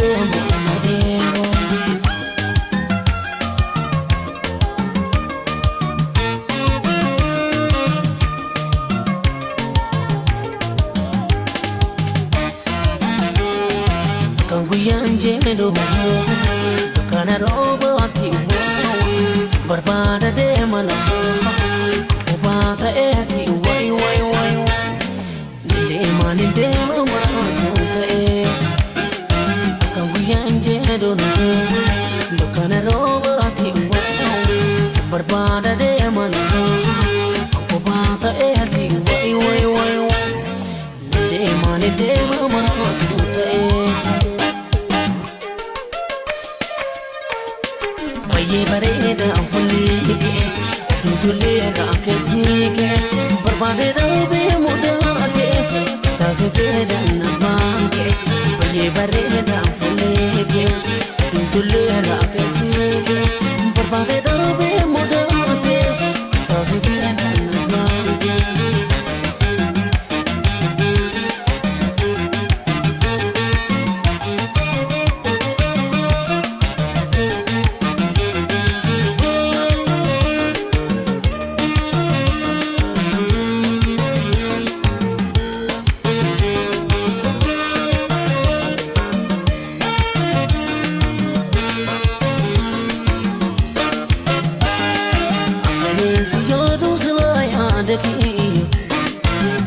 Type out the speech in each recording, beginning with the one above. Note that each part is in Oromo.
jedhamu adeema. Kan guyyaan jedhu kana roobaatti barbaada deema lafa kophaa ta'eeti way way way deemaan hin deema maraatu ta'e. Kan guyyaan jedhu kana roobaatti barbaada deema lafa kophaa ta'eeti way way way deemaan hin deema maraatu ta'e. Baay'ee bareeda fuullee duuduleera keessike barbaade dhaabee mudaate saasii fedhan nabaanke. Baay'ee bareeda fuullee duuduleera keessike barbaade dhaabee mudaate saasii fedhan nabaanke.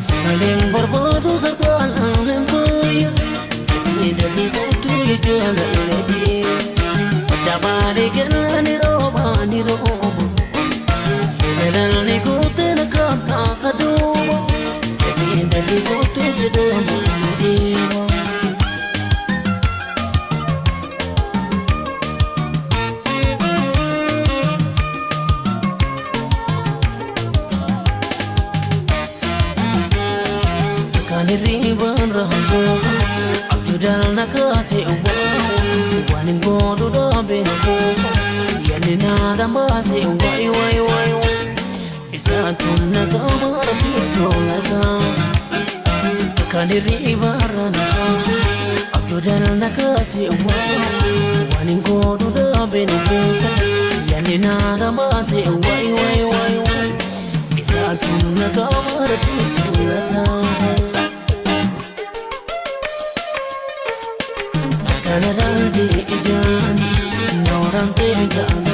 Semaling berbadu serkan lembaya, ini dari waktu jalan lagi. Pada balik jalan roba, jalan ni kuter kata kedua, ini dari waktu jalan lagi. Riban rahambo abjudal nakate uwa waning bodu da benko yani nada mase wai wai wai isa tunna kamar pito lazas. Kan riban rahambo abjudal nakate uwa waning bodu da benko yani nada mase wai wai wai isa tunna kamar pito lazas. Kana daldi ijaan nooran teegaan